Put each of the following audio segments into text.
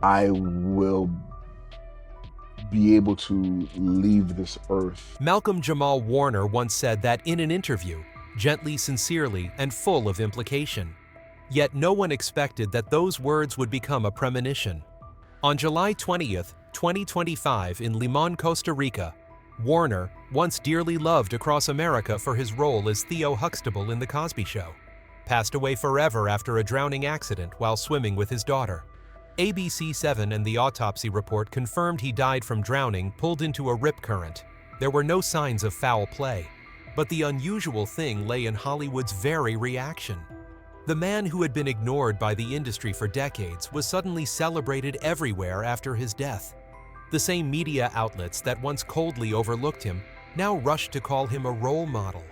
I will be able to leave this earth. Malcolm Jamal Warner once said that in an interview, gently, sincerely, and full of implication. Yet no one expected that those words would become a premonition. On July 20th, 2025 in Limon, Costa Rica, Warner, once dearly loved across America for his role as Theo Huxtable in The Cosby Show, passed away forever after a drowning accident while swimming with his daughter. ABC7 and the autopsy report confirmed he died from drowning pulled into a rip current. There were no signs of foul play. But the unusual thing lay in Hollywood's very reaction. The man who had been ignored by the industry for decades was suddenly celebrated everywhere after his death. The same media outlets that once coldly overlooked him now rushed to call him a role model,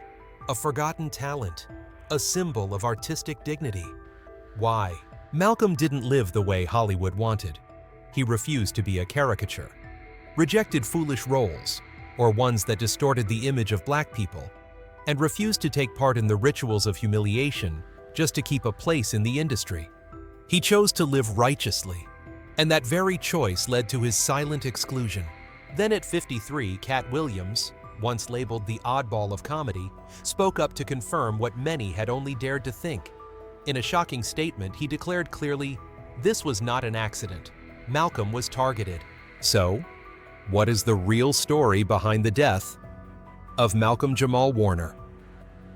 a forgotten talent, a symbol of artistic dignity. Why? Malcolm didn't live the way Hollywood wanted. He refused to be a caricature, rejected foolish roles, or ones that distorted the image of black people, and refused to take part in the rituals of humiliation just to keep a place in the industry. He chose to live righteously, and that very choice led to his silent exclusion. Then at 53, Katt Williams, once labeled the oddball of comedy, spoke up to confirm what many had only dared to think. In a shocking statement, he declared clearly, "This was not an accident. Malcolm was targeted." So, what is the real story behind the death of Malcolm Jamal Warner?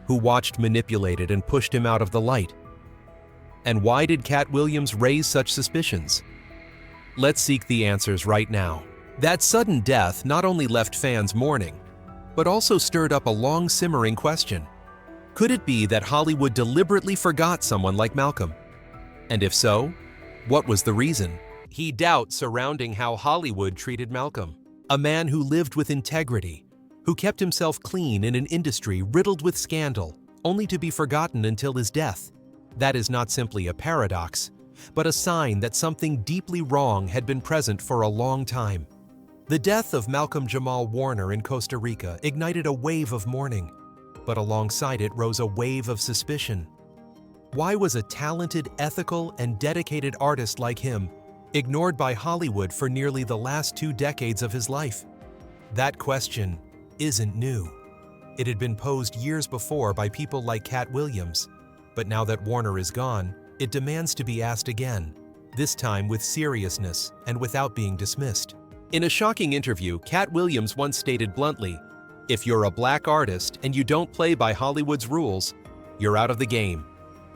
Who watched, manipulated, and pushed him out of the light? And why did Katt Williams raise such suspicions? Let's seek the answers right now. That sudden death not only left fans mourning, but also stirred up a long simmering question. Could it be that Hollywood deliberately forgot someone like Malcolm? And if so, what was the reason? He doubts surrounding how Hollywood treated Malcolm, a man who lived with integrity, who kept himself clean in an industry riddled with scandal, only to be forgotten until his death. That is not simply a paradox, but a sign that something deeply wrong had been present for a long time. The death of Malcolm Jamal Warner in Costa Rica ignited a wave of mourning, but alongside it rose a wave of suspicion. Why was a talented, ethical, and dedicated artist like him ignored by Hollywood for nearly the last 2 decades of his life? That question isn't new. It had been posed years before by people like Katt Williams, but now that Warner is gone, it demands to be asked again, this time with seriousness and without being dismissed. In a shocking interview, Katt Williams once stated bluntly, "If you're a black artist and you don't play by Hollywood's rules, you're out of the game."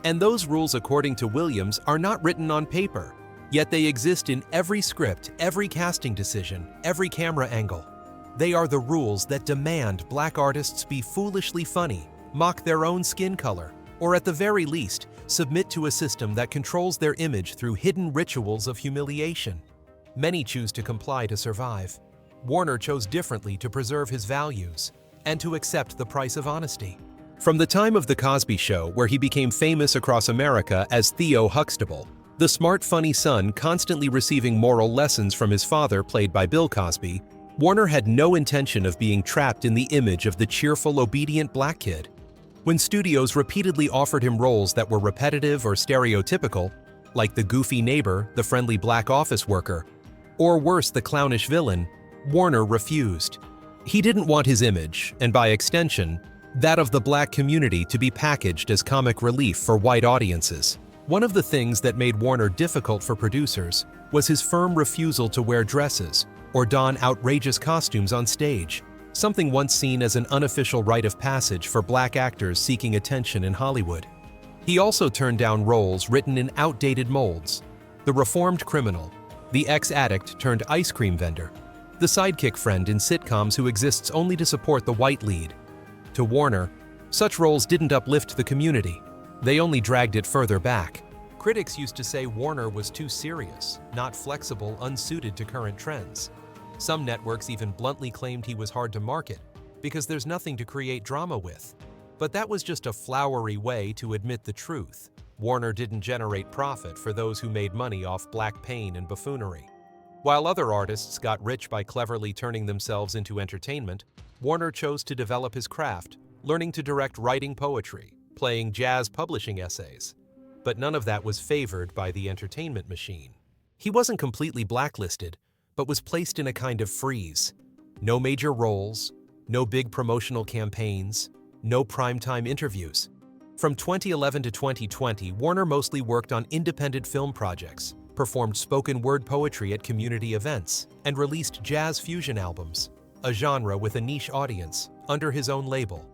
And those rules, according to Williams, are not written on paper, yet they exist in every script, every casting decision, every camera angle. They are the rules that demand black artists be foolishly funny, mock their own skin color, or at the very least, submit to a system that controls their image through hidden rituals of humiliation. Many choose to comply to survive. Warner chose differently to preserve his values and to accept the price of honesty. From the time of The Cosby Show, where he became famous across America as Theo Huxtable, the smart, funny son constantly receiving moral lessons from his father, played by Bill Cosby, Warner had no intention of being trapped in the image of the cheerful, obedient black kid. When studios repeatedly offered him roles that were repetitive or stereotypical, like the goofy neighbor, the friendly black office worker, or worse, the clownish villain, Warner refused. He didn't want his image, and by extension, that of the black community, to be packaged as comic relief for white audiences. One of the things that made Warner difficult for producers was his firm refusal to wear dresses or don outrageous costumes on stage, something once seen as an unofficial rite of passage for black actors seeking attention in Hollywood. He also turned down roles written in outdated molds: the reformed criminal, the ex-addict turned ice cream vendor, the sidekick friend in sitcoms who exists only to support the white lead. To Warner, such roles didn't uplift the community. They only dragged it further back. Critics used to say Warner was too serious, not flexible, unsuited to current trends. Some networks even bluntly claimed he was hard to market because there's nothing to create drama with. But that was just a flowery way to admit the truth. Warner didn't generate profit for those who made money off black pain and buffoonery. While other artists got rich by cleverly turning themselves into entertainment, Warner chose to develop his craft, learning to direct, writing poetry, playing jazz, publishing essays. But none of that was favored by the entertainment machine. He wasn't completely blacklisted, but was placed in a kind of freeze. No major roles, no big promotional campaigns, no primetime interviews. From 2011 to 2020, Warner mostly worked on independent film projects, performed spoken word poetry at community events, and released jazz fusion albums, a genre with a niche audience, under his own label.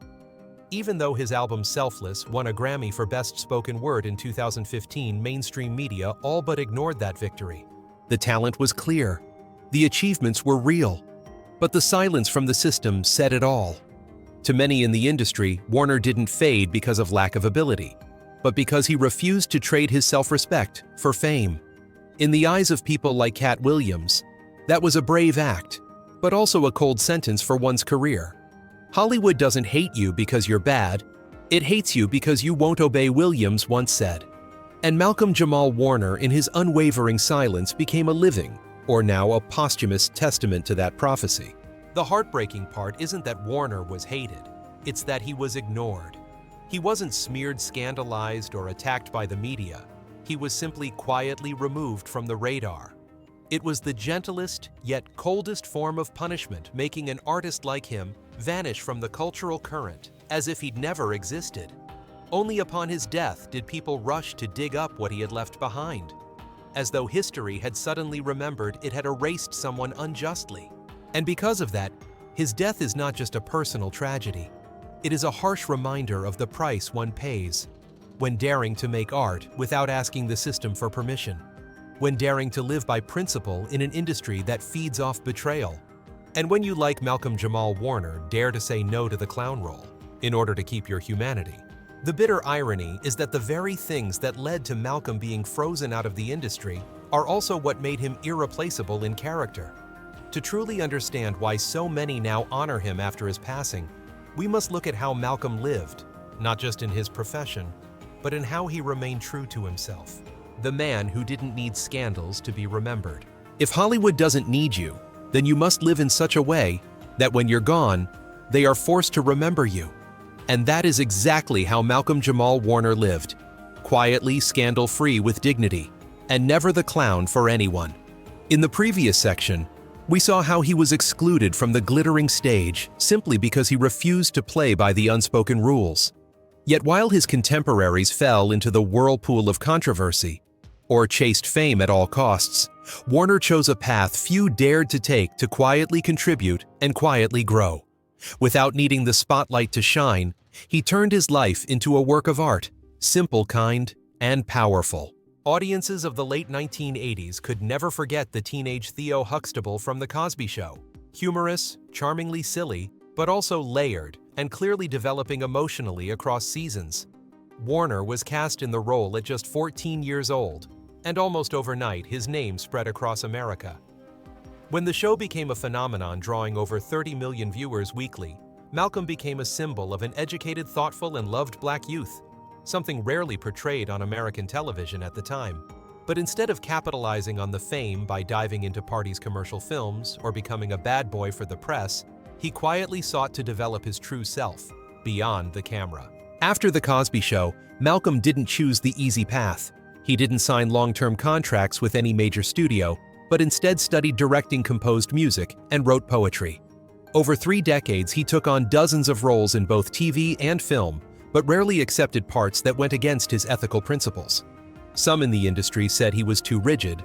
Even though his album Selfless won a Grammy for Best Spoken Word in 2015, mainstream media all but ignored that victory. The talent was clear. The achievements were real. But the silence from the system said it all. To many in the industry, Warner didn't fade because of lack of ability, but because he refused to trade his self-respect for fame. In the eyes of people like Katt Williams, that was a brave act, but also a cold sentence for one's career. Hollywood doesn't hate you because you're bad, it hates you because you won't obey, Williams once said. And Malcolm Jamal Warner, in his unwavering silence, became a living, or now a posthumous, testament to that prophecy. The heartbreaking part isn't that Warner was hated, it's that he was ignored. He wasn't smeared, scandalized, or attacked by the media. He was simply quietly removed from the radar. It was the gentlest, yet coldest form of punishment, making an artist like him vanish from the cultural current, as if he'd never existed. Only upon his death did people rush to dig up what he had left behind, as though history had suddenly remembered it had erased someone unjustly. And because of that, his death is not just a personal tragedy. It is a harsh reminder of the price one pays when daring to make art without asking the system for permission, when daring to live by principle in an industry that feeds off betrayal, and when you, like Malcolm Jamal Warner, dare to say no to the clown role in order to keep your humanity. The bitter irony is that the very things that led to Malcolm being frozen out of the industry are also what made him irreplaceable in character. To truly understand why so many now honor him after his passing, we must look at how Malcolm lived, not just in his profession, but in how he remained true to himself. The man who didn't need scandals to be remembered. If Hollywood doesn't need you, then you must live in such a way that when you're gone, they are forced to remember you. And that is exactly how Malcolm Jamal Warner lived, quietly, scandal-free with dignity, and never the clown for anyone. In the previous section, we saw how he was excluded from the glittering stage simply because he refused to play by the unspoken rules. Yet while his contemporaries fell into the whirlpool of controversy, or chased fame at all costs, Warner chose a path few dared to take to quietly contribute and quietly grow. Without needing the spotlight to shine, he turned his life into a work of art, simple, kind, and powerful. Audiences of the late 1980s could never forget the teenage Theo Huxtable from The Cosby Show. Humorous, charmingly silly, but also layered and clearly developing emotionally across seasons. Warner was cast in the role at just 14 years old, and almost overnight his name spread across America. When the show became a phenomenon, drawing over 30 million viewers weekly, Malcolm became a symbol of an educated, thoughtful, and loved Black youth, something rarely portrayed on American television at the time. But instead of capitalizing on the fame by diving into parties' commercial films or becoming a bad boy for the press, he quietly sought to develop his true self, beyond the camera. After The Cosby Show, Malcolm didn't choose the easy path. He didn't sign long-term contracts with any major studio, but instead studied directing, composed music, and wrote poetry. Over 3 decades, he took on dozens of roles in both TV and film, but rarely accepted parts that went against his ethical principles. Some in the industry said he was too rigid,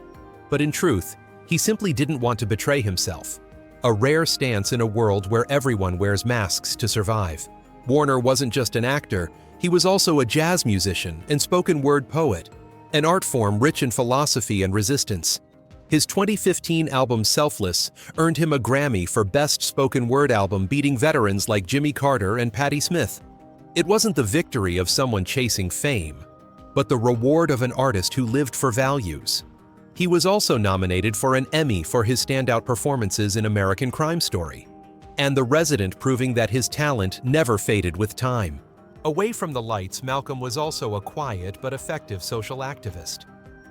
but in truth, he simply didn't want to betray himself. A rare stance in a world where everyone wears masks to survive. Warner wasn't just an actor, he was also a jazz musician and spoken word poet, an art form rich in philosophy and resistance. His 2015 album Selfless earned him a Grammy for Best Spoken Word Album, beating veterans like Jimmy Carter and Patti Smith. It wasn't the victory of someone chasing fame, but the reward of an artist who lived for values. He was also nominated for an Emmy for his standout performances in American Crime Story, and The Resident, proving that his talent never faded with time. Away from the lights, Malcolm was also a quiet but effective social activist.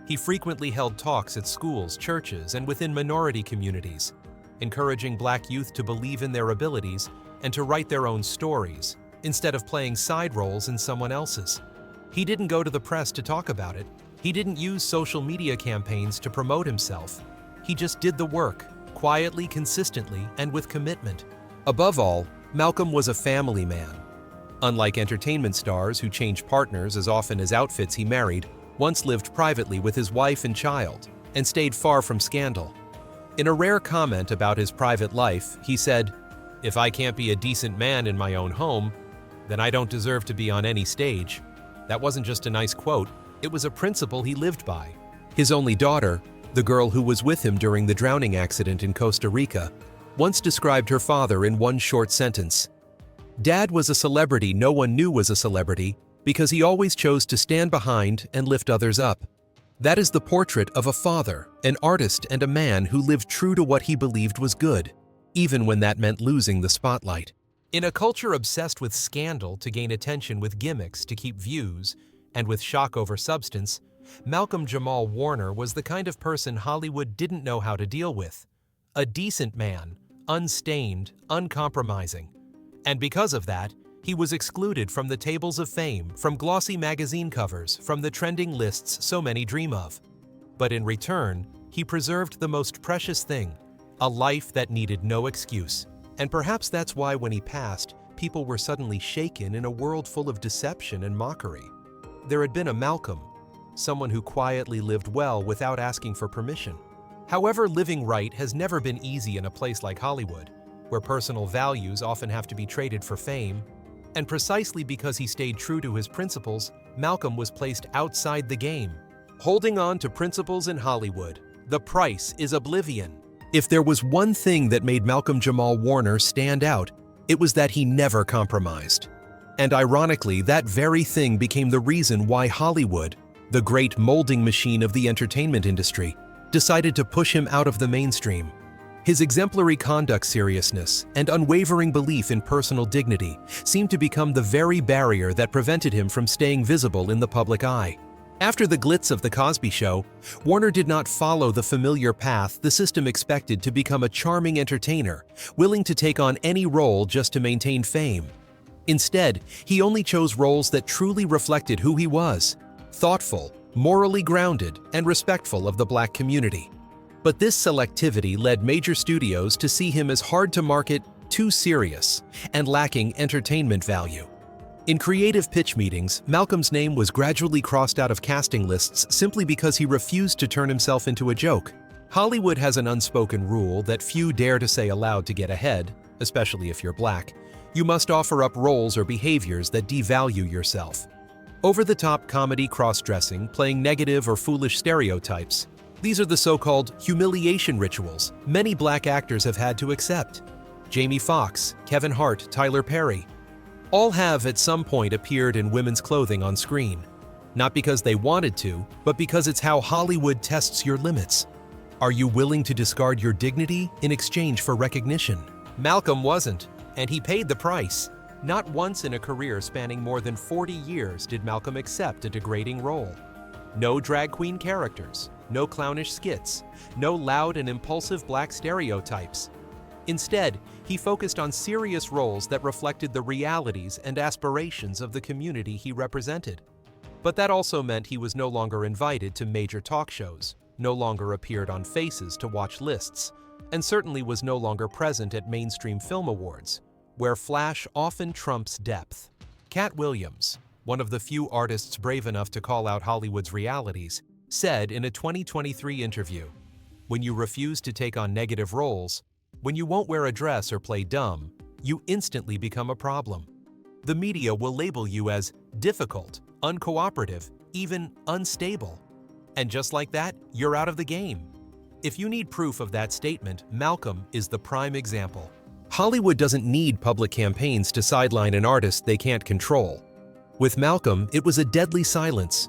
He frequently held talks at schools, churches, and within minority communities, encouraging Black youth to believe in their abilities and to write their own stories, instead of playing side roles in someone else's. He didn't go to the press to talk about it. He didn't use social media campaigns to promote himself. He just did the work, quietly, consistently, and with commitment. Above all, Malcolm was a family man. Unlike entertainment stars who change partners as often as outfits he married, once lived privately with his wife and child, and stayed far from scandal. In a rare comment about his private life, he said, "If I can't be a decent man in my own home, then I don't deserve to be on any stage." That wasn't just a nice quote, it was a principle he lived by. His only daughter, the girl who was with him during the drowning accident in Costa Rica, once described her father in one short sentence. "Dad was a celebrity no one knew was a celebrity because he always chose to stand behind and lift others up." That is the portrait of a father, an artist, and a man who lived true to what he believed was good, even when that meant losing the spotlight. In a culture obsessed with scandal to gain attention, with gimmicks to keep views, and with shock over substance, Malcolm Jamal Warner was the kind of person Hollywood didn't know how to deal with. A decent man, unstained, uncompromising. And because of that, he was excluded from the tables of fame, from glossy magazine covers, from the trending lists so many dream of. But in return, he preserved the most precious thing, a life that needed no excuse. And perhaps that's why when he passed, people were suddenly shaken in a world full of deception and mockery. There had been a Malcolm, someone who quietly lived well without asking for permission. However, living right has never been easy in a place like Hollywood, where personal values often have to be traded for fame. And precisely because he stayed true to his principles, Malcolm was placed outside the game. Holding on to principles in Hollywood, the price is oblivion. If there was one thing that made Malcolm Jamal Warner stand out, it was that he never compromised. And ironically, that very thing became the reason why Hollywood, the great molding machine of the entertainment industry, decided to push him out of the mainstream. His exemplary conduct, seriousness, and unwavering belief in personal dignity seemed to become the very barrier that prevented him from staying visible in the public eye. After the glitz of The Cosby Show, Warner did not follow the familiar path the system expected to become a charming entertainer, willing to take on any role just to maintain fame. Instead, he only chose roles that truly reflected who he was: thoughtful, morally grounded, and respectful of the Black community. But this selectivity led major studios to see him as hard to market, too serious, and lacking entertainment value. In creative pitch meetings, Malcolm's name was gradually crossed out of casting lists simply because he refused to turn himself into a joke. Hollywood has an unspoken rule that few dare to say aloud to get ahead, especially if you're Black. You must offer up roles or behaviors that devalue yourself. Over-the-top comedy cross-dressing, playing negative or foolish stereotypes. These are the so-called humiliation rituals many Black actors have had to accept. Jamie Foxx, Kevin Hart, Tyler Perry. All have at some point appeared in women's clothing on screen. Not because they wanted to, but because it's how Hollywood tests your limits. Are you willing to discard your dignity in exchange for recognition? Malcolm wasn't, and he paid the price. Not once in a career spanning more than 40 years did Malcolm accept a degrading role. No drag queen characters, no clownish skits, no loud and impulsive Black stereotypes. Instead, he focused on serious roles that reflected the realities and aspirations of the community he represented. But that also meant he was no longer invited to major talk shows, no longer appeared on Faces to Watch lists, and certainly was no longer present at mainstream film awards, where flash often trumps depth. Katt Williams, one of the few artists brave enough to call out Hollywood's realities, said in a 2023 interview, "When you refuse to take on negative roles, when you won't wear a dress or play dumb, you instantly become a problem. The media will label you as difficult, uncooperative, even unstable. And just like that, you're out of the game." If you need proof of that statement, Malcolm is the prime example. Hollywood doesn't need public campaigns to sideline an artist they can't control. With Malcolm, it was a deadly silence.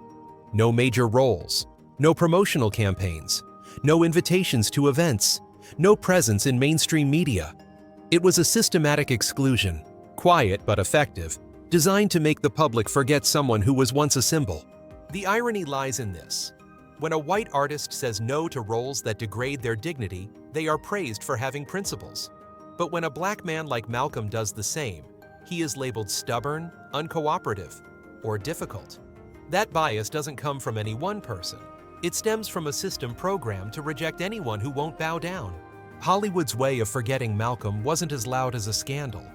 No major roles, no promotional campaigns, no invitations to events, no presence in mainstream media. It was a systematic exclusion, quiet but effective, designed to make the public forget someone who was once a symbol. The irony lies in this. When a white artist says no to roles that degrade their dignity, they are praised for having principles. But when a Black man like Malcolm does the same, he is labeled stubborn, uncooperative, or difficult. That bias doesn't come from any one person. It stems from a system programmed to reject anyone who won't bow down. Hollywood's way of forgetting Malcolm wasn't as loud as a scandal,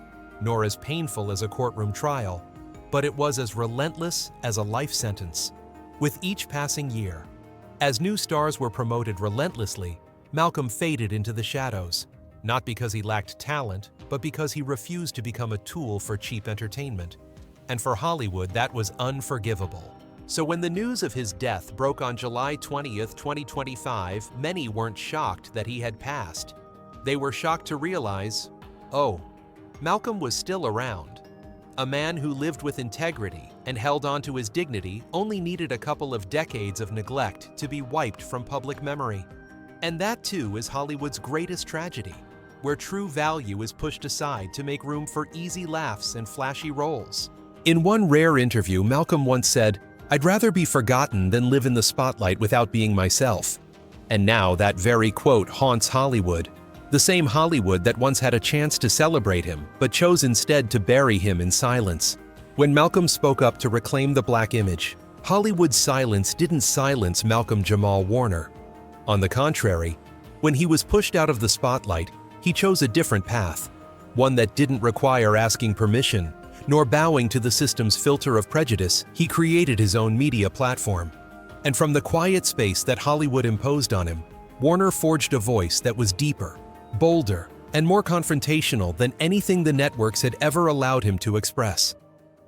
nor as painful as a courtroom trial, but it was as relentless as a life sentence. With each passing year, as new stars were promoted relentlessly, Malcolm faded into the shadows, not because he lacked talent, but because he refused to become a tool for cheap entertainment. And for Hollywood, that was unforgivable. So when the news of his death broke on July 20th, 2025, many weren't shocked that he had passed. They were shocked to realize, oh, Malcolm was still around. A man who lived with integrity and held on to his dignity only needed a couple of decades of neglect to be wiped from public memory. And that too is Hollywood's greatest tragedy, where true value is pushed aside to make room for easy laughs and flashy roles. In one rare interview, Malcolm once said, "I'd rather be forgotten than live in the spotlight without being myself." And now that very quote haunts Hollywood, the same Hollywood that once had a chance to celebrate him, but chose instead to bury him in silence. When Malcolm spoke up to reclaim the black image, Hollywood's silence didn't silence Malcolm Jamal Warner. On the contrary, when he was pushed out of the spotlight, he chose a different path, one that didn't require asking permission, nor bowing to the system's filter of prejudice. He created his own media platform. And from the quiet space that Hollywood imposed on him, Warner forged a voice that was deeper, bolder, and more confrontational than anything the networks had ever allowed him to express.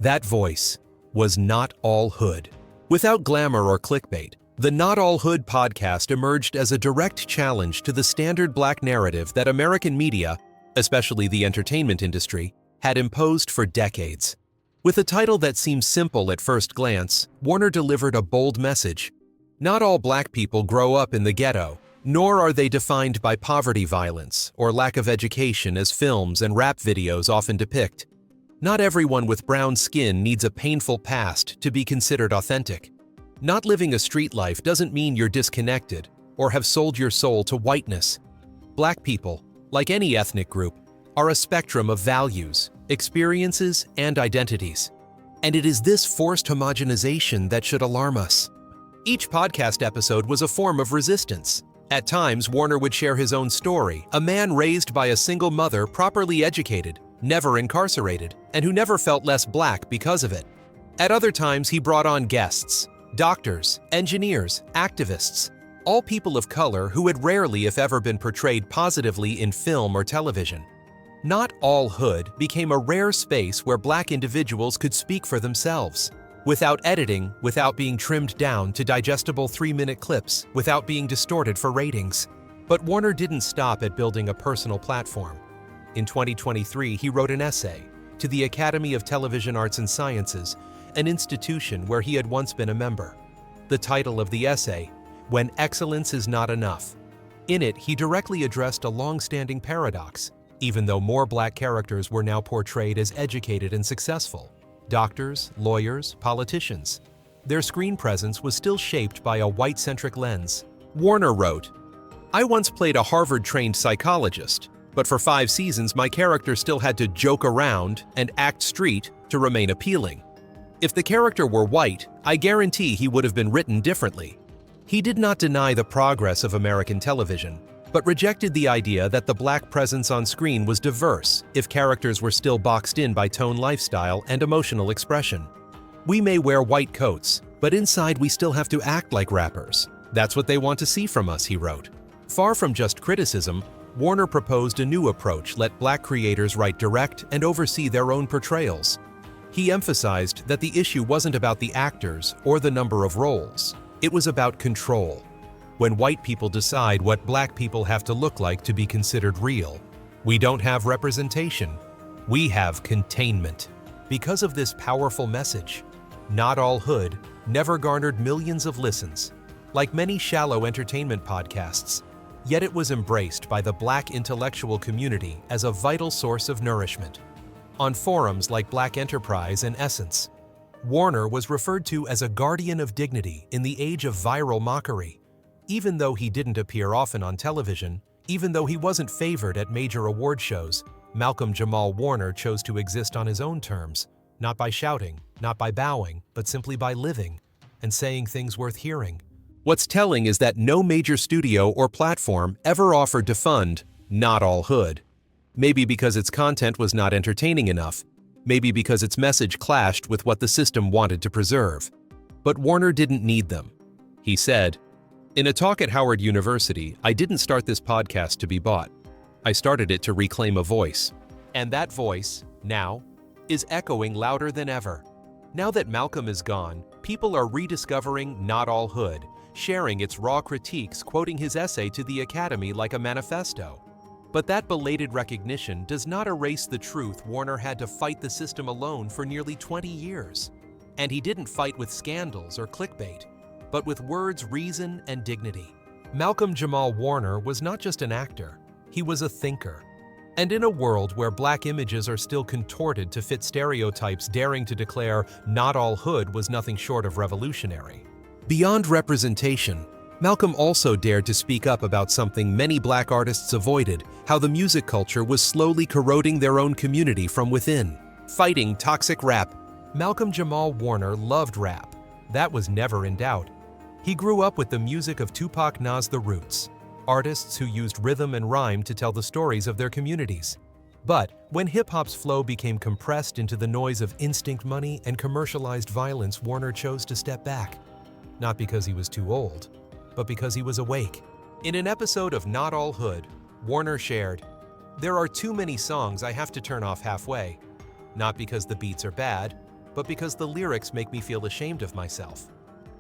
That voice was Not All Hood. Without glamour or clickbait, the Not All Hood podcast emerged as a direct challenge to the standard black narrative that American media, especially the entertainment industry, had imposed for decades. With a title that seems simple at first glance, Warner delivered a bold message. Not all black people grow up in the ghetto, nor are they defined by poverty, violence, or lack of education as films and rap videos often depict. Not everyone with brown skin needs a painful past to be considered authentic. Not living a street life doesn't mean you're disconnected or have sold your soul to whiteness. Black people, like any ethnic group, are a spectrum of values, experiences, and identities. And it is this forced homogenization that should alarm us. Each podcast episode was a form of resistance. At times, Warner would share his own story, a man raised by a single mother, properly educated, never incarcerated, and who never felt less black because of it. At other times, he brought on guests, doctors, engineers, activists, all people of color who had rarely, if ever, been portrayed positively in film or television. Not All Hood became a rare space where black individuals could speak for themselves, without editing, without being trimmed down to digestible 3-minute clips, without being distorted for ratings. But Warner didn't stop at building a personal platform. In 2023, he wrote an essay to the Academy of Television Arts and Sciences, an institution where he had once been a member. The title of the essay, When Excellence is Not Enough. In it, he directly addressed a long-standing paradox. Even though more black characters were now portrayed as educated and successful, doctors, lawyers, politicians, their screen presence was still shaped by a white-centric lens. Warner wrote, "I once played a Harvard-trained psychologist, but for 5 seasons my character still had to joke around and act street to remain appealing. If the character were white, I guarantee he would have been written differently." He did not deny the progress of American television, but rejected the idea that the black presence on screen was diverse if characters were still boxed in by tone, lifestyle, and emotional expression. "We may wear white coats, but inside we still have to act like rappers. That's what they want to see from us," he wrote. Far from just criticism, Warner proposed a new approach: let black creators write, direct, and oversee their own portrayals. He emphasized that the issue wasn't about the actors or the number of roles. It was about control. When white people decide what black people have to look like to be considered real, we don't have representation, we have containment. Because of this powerful message, Not All Hood never garnered millions of listens, like many shallow entertainment podcasts, yet it was embraced by the black intellectual community as a vital source of nourishment. On forums like Black Enterprise and Essence, Warner was referred to as a guardian of dignity in the age of viral mockery. Even though he didn't appear often on television, even though he wasn't favored at major award shows, Malcolm Jamal Warner chose to exist on his own terms, not by shouting, not by bowing, but simply by living, and saying things worth hearing. What's telling is that no major studio or platform ever offered to fund Not All Hood. Maybe because its content was not entertaining enough, maybe because its message clashed with what the system wanted to preserve. But Warner didn't need them. He said, "In a talk at Howard University, I didn't start this podcast to be bought. I started it to reclaim a voice. And that voice, now, is echoing louder than ever. Now that Malcolm is gone, people are rediscovering Not All Hood, sharing its raw critiques, quoting his essay to the Academy like a manifesto. But that belated recognition does not erase the truth Warner had to fight the system alone for nearly 20 years. And he didn't fight with scandals or clickbait, but with words, reason, and dignity. Malcolm Jamal Warner was not just an actor, he was a thinker. And in a world where black images are still contorted to fit stereotypes, daring to declare Not All Hood was nothing short of revolutionary. Beyond representation, Malcolm also dared to speak up about something many black artists avoided, how the music culture was slowly corroding their own community from within. Fighting toxic rap. Malcolm Jamal Warner loved rap. That was never in doubt. He grew up with the music of Tupac, Nas, The Roots, artists who used rhythm and rhyme to tell the stories of their communities. But when hip-hop's flow became compressed into the noise of instinct money and commercialized violence, Warner chose to step back. Not because he was too old, but because he was awake. In an episode of Not All Hood, Warner shared, "There are too many songs I have to turn off halfway. Not because the beats are bad, but because the lyrics make me feel ashamed of myself."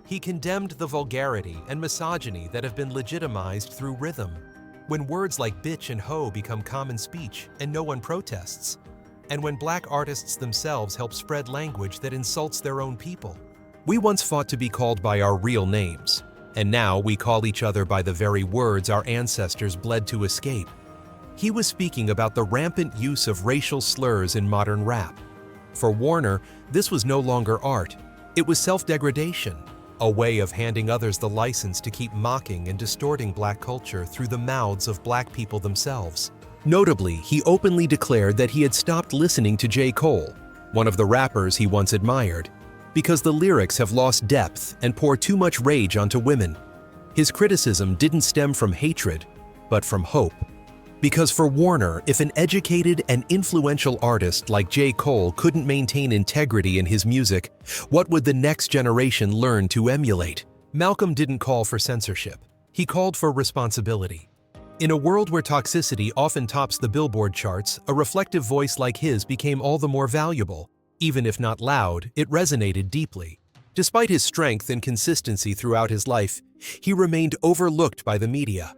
He condemned the vulgarity and misogyny that have been legitimized through rhythm. When words like bitch and hoe become common speech and no one protests, and when black artists themselves help spread language that insults their own people. We once fought to be called by our real names, and now we call each other by the very words our ancestors bled to escape. He was speaking about the rampant use of racial slurs in modern rap. For Warner, this was no longer art. It was self-degradation, a way of handing others the license to keep mocking and distorting black culture through the mouths of black people themselves. Notably, he openly declared that he had stopped listening to J. Cole, one of the rappers he once admired, because the lyrics have lost depth and pour too much rage onto women. His criticism didn't stem from hatred, but from hope. Because for Warner, if an educated and influential artist like J. Cole couldn't maintain integrity in his music, what would the next generation learn to emulate? Malcolm didn't call for censorship. He called for responsibility. In a world where toxicity often tops the Billboard charts, a reflective voice like his became all the more valuable. Even if not loud, it resonated deeply. Despite his strength and consistency throughout his life, he remained overlooked by the media.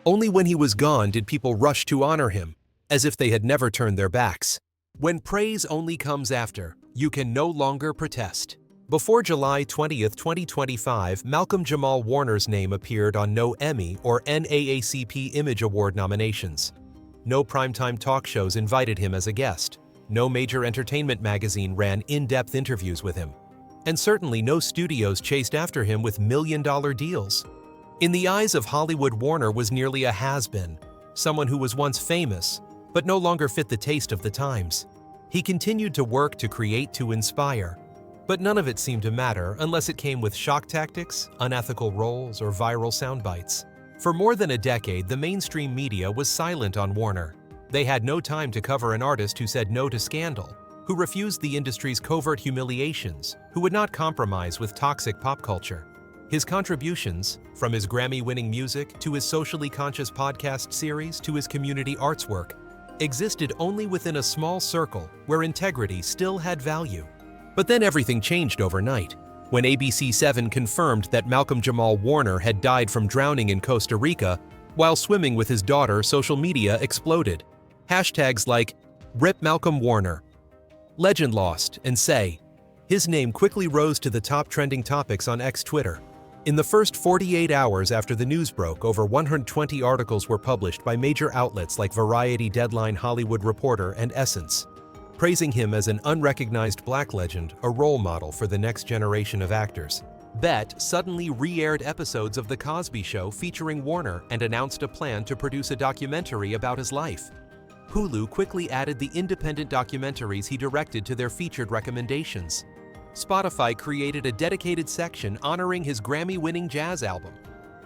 Only when he was gone did people rush to honor him, as if they had never turned their backs. When praise only comes after, you can no longer protest. Before July 20th, 2025, Malcolm Jamal Warner's name appeared on no Emmy or NAACP Image Award nominations. No primetime talk shows invited him as a guest. No major entertainment magazine ran in-depth interviews with him. And certainly no studios chased after him with million-dollar deals. In the eyes of Hollywood, Warner was nearly a has-been, someone who was once famous, but no longer fit the taste of the times. He continued to work to create, to inspire, but none of it seemed to matter unless it came with shock tactics, unethical roles, or viral sound bites. For more than a decade, the mainstream media was silent on Warner. They had no time to cover an artist who said no to scandal, who refused the industry's covert humiliations, who would not compromise with toxic pop culture. His contributions, from his Grammy-winning music to his socially conscious podcast series to his community arts work, existed only within a small circle where integrity still had value. But then everything changed overnight. When ABC7 confirmed that Malcolm Jamal Warner had died from drowning in Costa Rica, while swimming with his daughter, social media exploded. Hashtags like "Rip Malcolm Warner," "Legend Lost," and "Say." His name quickly rose to the top trending topics on X Twitter. In the first 48 hours after the news broke, over 120 articles were published by major outlets like Variety, Deadline, Hollywood Reporter, and Essence, praising him as an unrecognized black legend, a role model for the next generation of actors. BET suddenly re-aired episodes of The Cosby Show featuring Warner and announced a plan to produce a documentary about his life. Hulu quickly added the independent documentaries he directed to their featured recommendations. Spotify created a dedicated section honoring his Grammy-winning jazz album.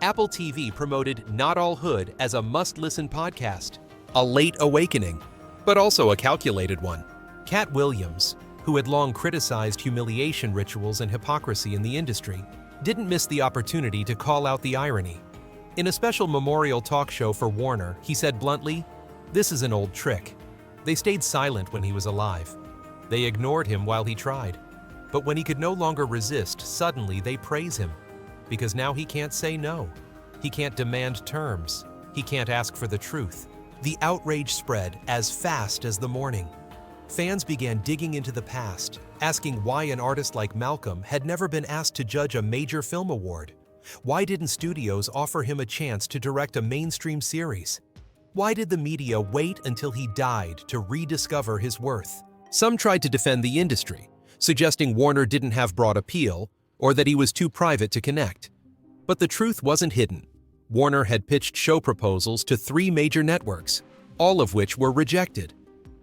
Apple TV promoted Not All Hood as a must-listen podcast, a late awakening, but also a calculated one. Katt Williams, who had long criticized humiliation rituals and hypocrisy in the industry, didn't miss the opportunity to call out the irony. In a special memorial talk show for Warner, he said bluntly, "This is an old trick. They stayed silent when he was alive. They ignored him while he tried. But when he could no longer resist, suddenly they praise him. Because now he can't say no. He can't demand terms. He can't ask for the truth." The outrage spread as fast as the morning. Fans began digging into the past, asking why an artist like Malcolm had never been asked to judge a major film award. Why didn't studios offer him a chance to direct a mainstream series? Why did the media wait until he died to rediscover his worth? Some tried to defend the industry, suggesting Warner didn't have broad appeal or that he was too private to connect. But the truth wasn't hidden. Warner had pitched show proposals to 3 major networks, all of which were rejected.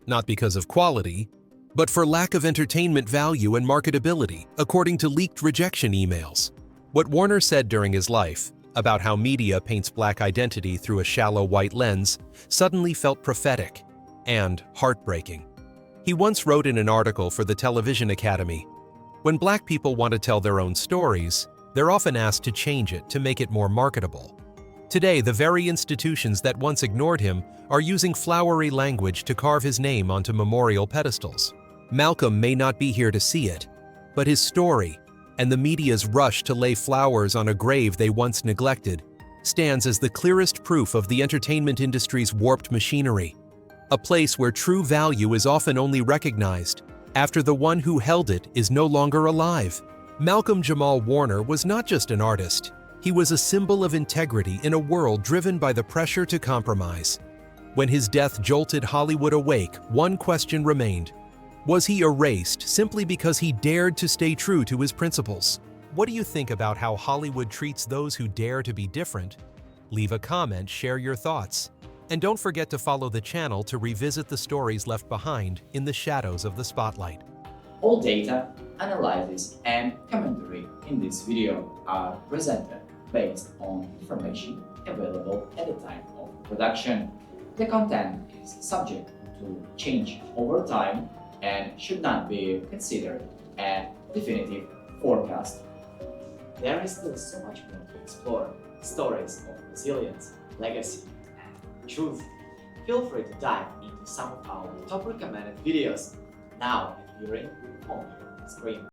Not because of quality, but for lack of entertainment value and marketability, according to leaked rejection emails. What Warner said during his life about how media paints Black identity through a shallow white lens suddenly felt prophetic and heartbreaking. He once wrote in an article for the Television Academy, "When Black people want to tell their own stories, they're often asked to change it to make it more marketable." Today, the very institutions that once ignored him are using flowery language to carve his name onto memorial pedestals. Malcolm may not be here to see it, but his story, and the media's rush to lay flowers on a grave they once neglected, stands as the clearest proof of the entertainment industry's warped machinery. A place where true value is often only recognized after the one who held it is no longer alive. Malcolm Jamal Warner was not just an artist. He was a symbol of integrity in a world driven by the pressure to compromise. When his death jolted Hollywood awake, one question remained. Was he erased simply because he dared to stay true to his principles? What do you think about how Hollywood treats those who dare to be different? Leave a comment, share your thoughts. And don't forget to follow the channel to revisit the stories left behind in the shadows of the spotlight. All data, analysis, and commentary in this video are presented based on information available at the time of production. The content is subject to change over time and should not be considered a definitive forecast. There is still so much more to explore. Stories of resilience, legacy, and truth. Feel free to dive into some of our top recommended videos now appearing on your screen.